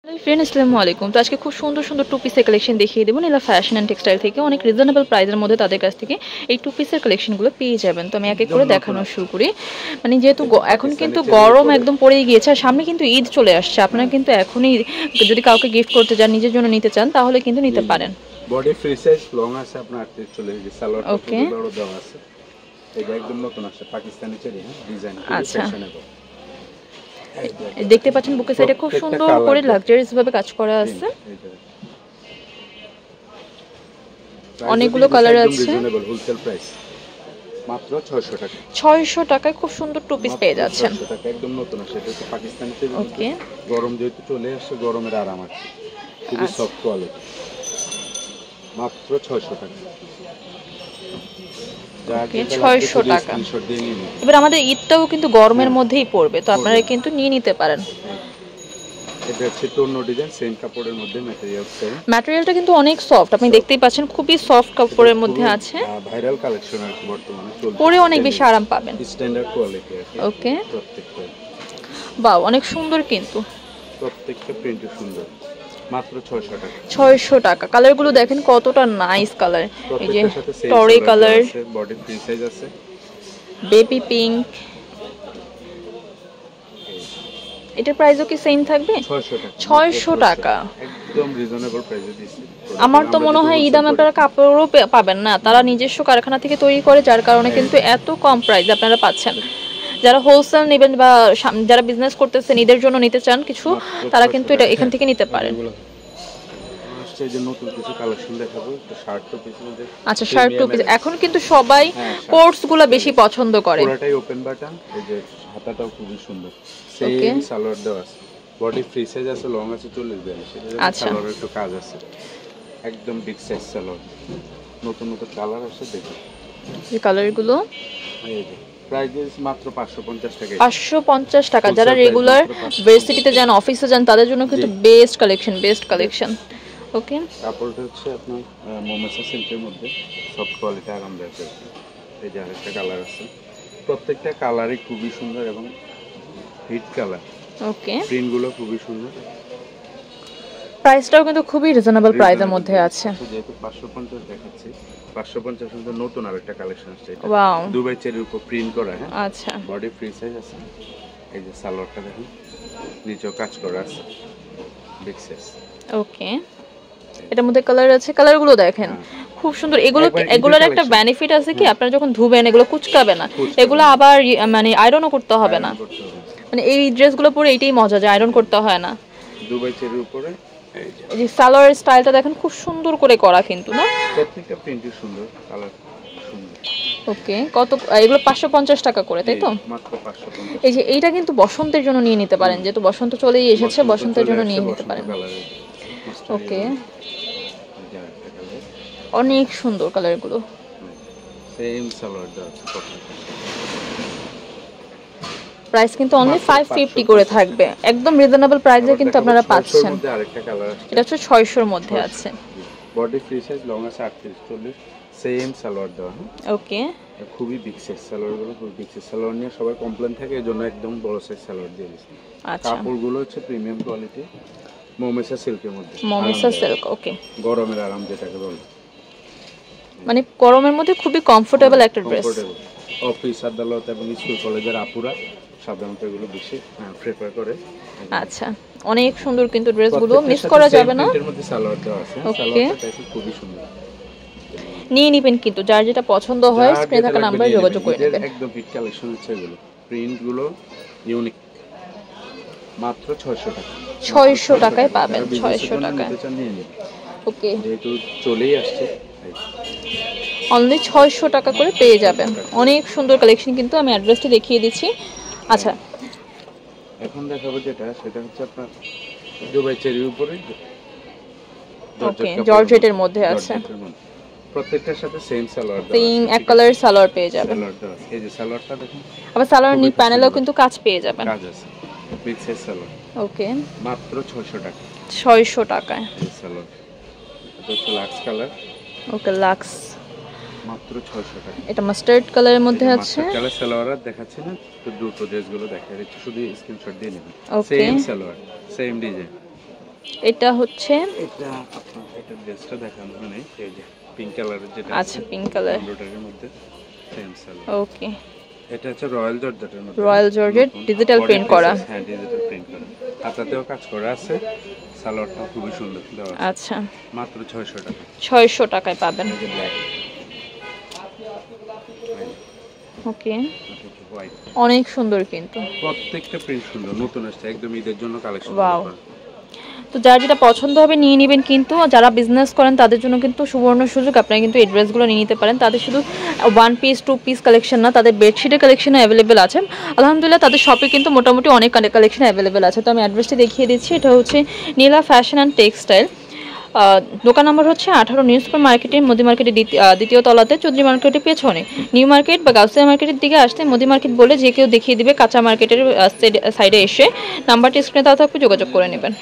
Friend আসসালামু আলাইকুম। তো আজকে খুব সুন্দর সুন্দর টু পিসের কালেকশন দেখিয়ে দেবো নীলা ফ্যাশন অ্যান্ড টেক্সটাইল থেকে। অনেক রিজনেবল প্রাইসের মধ্যে তাদের কাছ থেকে এই টু পিসের কালেকশনগুলো পেয়ে যাবেন। তো আমি এক এক করে দেখানো শুরু করি। মানে যেহেতু এখন কিন্তু গরম একদম পড়েই গিয়েছে আর সামনে কিন্তু ঈদ চলে আসছে, আপনারা কিন্তু এখনই যদি কাউকে গিফট করতে চান, নিজের জন্য নিতে চান, তাহলে কিন্তু নিতে পারেন। বডি ফ্রি সাইজ লং আছে আপনার 38 চলে গেছে, সালোয়ারটা ওকে, খুব বড় দেওয়া আছে। এটা একদম নতুন আছে, পাকিস্তানি চেরি ডিজাইন, খুব আচ্ছা। ফ্যাশনেবল। দেখতে পাচ্ছেন বুকের সাইডে খুব সুন্দর করে লাক্সারিয়াস ভাবে কাজ করা আছে, অনেকগুলো কালার আছে। রিজনেবল হোলসেল প্রাইস মাত্র 600 টাকা। 600 টাকায় খুব সুন্দর টু পিস পেয়ে যাচ্ছেন। 600 টাকা একদম নতুন আছে, এটা হচ্ছে পাকিস্তানি চেরি। ওকে, গরম যেহেতু চলে আসছে, গরমের আরাম আছে, খুবই সফট কোয়ালিটি, মাত্র 600 টাকা। ওকে, 600 টাকা। এবার আমাদের ঈদটাও কিন্তু গরমের মধ্যেই পড়বে, তো আপনারা কিন্তু নিয়ে নিতে পারেন। এটা হচ্ছে তন্ন ডিজাইন, সেম কাপড়ের মধ্যে ম্যাটেরিয়াল সেম। ম্যাটেরিয়ালটা কিন্তু অনেক সফট, আপনি দেখতেই পাচ্ছেন, খুবই সফট কাপড়ের মধ্যে আছে। ভাইরাল কালেকশন আছে বর্তমানে, চলছে, পরে অনেক বেশি আরাম পাবেন। স্ট্যান্ডার্ড কোয়ালিটি আছে। ওকে, প্রত্যেকটা বাহ, অনেক সুন্দর, কিন্তু প্রত্যেকটা প্রিন্ট সুন্দর, মাত্র 600 টাকা। 600 টাকা। কালারগুলো দেখেন কতটা নাইস কালার। এই যে টরে কালার, বডি ফ্রি সাইজ আছে, বেবি পিঙ্ক। এটার প্রাইসও কি সেম থাকবে? 600 টাকা। একদম রিজনেবল প্রাইসে দিছি। আমার তো মনে হয় ঈদ দামে আপনারা কাপড়ও পাবেন না, তারা নিজস্ব কারখানা থেকে তৈরি করে, যার কারণে কিন্তু এত কম প্রাইস আপনারা পাচ্ছেন। যারা হোলসেল নেবেন বা যারা বিজনেস করতেছেন, ঈদের জন্য নিতে চান কিছু, তারা কিন্তু এটা এখান থেকে নিতে পারেন। নতুন কিছু কালেকশন দেখাবো, শার্ট টু পিস মধ্যে। আচ্ছা, শার্ট টু পিস এখন কিন্তু সবাই কোটসগুলো বেশি পছন্দ করে। পুরোটাই ওপেন বাটন, এই যে হাতাটাও খুবই সুন্দর, সেম সালোয়ার দেওয়া আছে, বডি ফ্রি সাইজ আছে, লং আছে 40-42। আচ্ছা, সালোয়ারের একটু কাজ আছে, একদম বিগ সাইজ সালোয়ার, নতুন নতুন কালার আছে, দেখুন এই কালারগুলো। এই যে প্রাইস মাত্র 550 টাকা। 550 টাকা। যারা রেগুলার ভার্সিটিতে যান, অফিসে যান, তাদের জন্য কিন্তু বেস্ট কালেকশন। ওকে, কাপড়টা হচ্ছে আপনার মোমেসা সিল্কের মধ্যে, সফট কোয়ালিটি, আরামদায়ক। এই যে আরেকটা কালার আছে, প্রত্যেকটা কালারই খুবই সুন্দর এবং হিট কালার। ওকে, প্রিন্টগুলো খুবই সুন্দর, প্রাইসটাও কিন্তু খুবই রিজনেবল প্রাইসের মধ্যে আছে। যেহেতু 550 দেখাচ্ছি, 550 মধ্যে নতুন আরেকটা কালেকশন আসছে, এটা ওয়াও, দুবাই চেরির উপর প্রিন্ট করা। হ্যাঁ, আচ্ছা, বডি ফ্রি সাইজ আছে, এই যে সালোয়ারটা দেখুন, নিচেও কাজ করা আছে, বিগ সাইজ। ওকে, এটার মধ্যে কালার আছে, কালারগুলো দেখেন খুব সুন্দর। এগুলোর একটা বেনিফিট আছে কি, আপনারা যখন ধুবেন এগুলো কুচকাবে না, এগুলো আবার মানে আয়রনও করতে হবে না। মানে এই ড্রেসগুলো পরে এইটাই মজা, যে আয়রন করতে হয় না। দুবাই চেরির উপরে এই যে সালোয়ার স্টাইলটা দেখেন খুব সুন্দর করে করা, কিন্তু না প্রত্যেকটা প্রিন্টই সুন্দর, কালার সুন্দর। ওকে, কত এগুলো? 550 টাকা করে, তাই তো? মাত্র 550। এই যে এইটা কিন্তু বসন্তের জন্য নিয়ে নিতে পারেন, যেহেতু বসন্ত চলেই এসেছে, বসন্তের জন্য নিয়ে নিতে পারেন। ওকে, অনেক সুন্দর কালারগুলো। সেম সালোয়ার দেওয়া আছে। প্রাইস কিন্তু অনলি 550 করে থাকবে, একদম রিজনেবল প্রাইসে কিন্তু আপনারা পাচ্ছেন। আরেকটা কালার আছে, এটা হচ্ছে 600 এর মধ্যে আছে, বডি ফ্রি সাইজ, লং আছে 38-40, সেম সালোয়ার দেওয়া। ওকে, খুবই বিগ সাইজ সালোয়ারগুলো, খুবই বিগ সাইজ সালোয়ার নিয়ে সবাই কমপ্লেন থাকে, এজন্য একদম বড় সাইজ সালোয়ার দিয়ে দিয়েছি। আচ্ছা, কাপড়গুলো হচ্ছে প্রিমিয়াম কোয়ালিটি, মোমেসা সিল্কের মধ্যে, মোমেসা সিল্ক। ওকে, গরমের আরাম যেটাকে বলে, মানে গরমের মধ্যে খুবই কমফোর্টেবল একটা ড্রেস। অফিস, আদালত এবং স্কুল কলেজের আপুরা সাধারণত এগুলো বেশি প্রেফার করে। আচ্ছা, অনেক সুন্দর কিন্তু ড্রেসগুলো, মিস করা যাবে না। এর মধ্যে সালোয়ার দেওয়া আছে, সালোয়ারটা খুবই সুন্দর, নিয়ে নেবেন কিন্তু যার যেটা পছন্দ হয়, স্ক্রিনে থাকা নাম্বারে যোগাযোগ করে নেবেন। একদম হিট কালেকশন হচ্ছে এগুলো, প্রিন্টগুলো ইউনিক, মাত্র 600 টাকা। 600 টাকায় পাবেন, 600 টাকায়। ওকে, যেহেতু চলেই আসছে, অনলি 600 টাকা করে পেয়ে যাবেন। অনেক সুন্দর কালেকশন, কিন্তু আমি অ্যাড্রেসটা দেখিয়ে দিচ্ছি। আচ্ছা, এখন দেখাবো যেটা, সেটা হচ্ছে আপনার দুবাই চেরির উপরে, ওকে, জর্জেটের মধ্যে আছে, প্রত্যেকটার সাথে সেম সালোয়ার, সেম এক কালারের সালোয়ার পেয়ে যাবেন। এই যে সালোয়ারটা দেখুন, আবার সালোয়ার নি প্যানেলেও কিন্তু কাজ পেয়ে যাবেন, কাজ আছে, বিগ সাইজ সালোয়ার। ওকে, মাত্র 600 টাকা। 600 টাকায় এই সালোয়ার, এটা হচ্ছে লাক্স কালার। ওকে, লাক্স, মাত্র 600 টাকা। এটা মাস্টার্ড কালারের মধ্যে আছে। মাস্টার্ড কালার সালোয়ার দেখাচ্ছি না, তো দুটো ড্রেসগুলো দেখাই দিচ্ছি, শুধু স্ক্রিনশট দিয়ে নেবেন। ওকে, সেম সালোয়ার, সেম ডিজাইন, এটা হচ্ছে এটা আপনার এটা ড্রেসটা দেখানো মানে এই যে পিঙ্ক কালারের যেটা আচ্ছা পিঙ্ক কালার এমব্রয়ডারির মধ্যে সেম সালোয়ার। ওকে এটা হচ্ছে রয়্যাল জর্জেটের মধ্যে, রয়্যাল জর্জেট ডিজিটাল প্রিন্ট করা। হ্যাঁ ডিজিটাল প্রিন্ট করা, হাতাতেও কাজ করা আছে। সালোয়ারটা খুবই সুন্দর দেওয়া আছে। আচ্ছা মাত্র 600 টাকা। 600 টাকায় পাবেন। এই যে ব্ল্যাক, ওকে হোয়াইট, অনেক সুন্দর কিন্তু প্রত্যেকটা প্রিন্ট সুন্দর, নতুন আসছে একদম ঈদের জন্য কালেকশন। ওয়াও, তো যার যেটা পছন্দ হবে নিয়ে নেবেন। কিন্তু যারা বিজনেস করেন তাদের জন্য কিন্তু সুবর্ণ সুযোগ, আপনারা কিন্তু এই ড্রেসগুলো নিয়ে নিতে পারেন। তাদের শুধু 1 পিস 2 পিস কালেকশন না, তাদের বেডশিটের কালেকশনও অ্যাভেলেবেল আছে। আলহামদুলিল্লাহ তাদের শপে কিন্তু মোটামুটি অনেক কালেকশন অ্যাভেলেবেল আছে। তো আমি অ্যাড্রেসটি দেখিয়ে দিচ্ছি, এটা হচ্ছে নীলা ফ্যাশন অ্যান্ড টেক্সটাইল। দোকান নম্বর হচ্ছে 18 নিউ সুপার মার্কেটের মোদি মার্কেটের দ্বিতীয় তলাতে, চৌধুরী মার্কেটের পেছনে। নিউ মার্কেট বা গাউসিয়া মার্কেটের দিকে আসতে মোদি মার্কেট বলে যে কেউ দেখিয়ে দিবে, কাঁচা মার্কেটের সাইডে এসে। নাম্বারটি স্ক্রিনে দেওয়া থাকবে, যোগাযোগ করে নেবেন।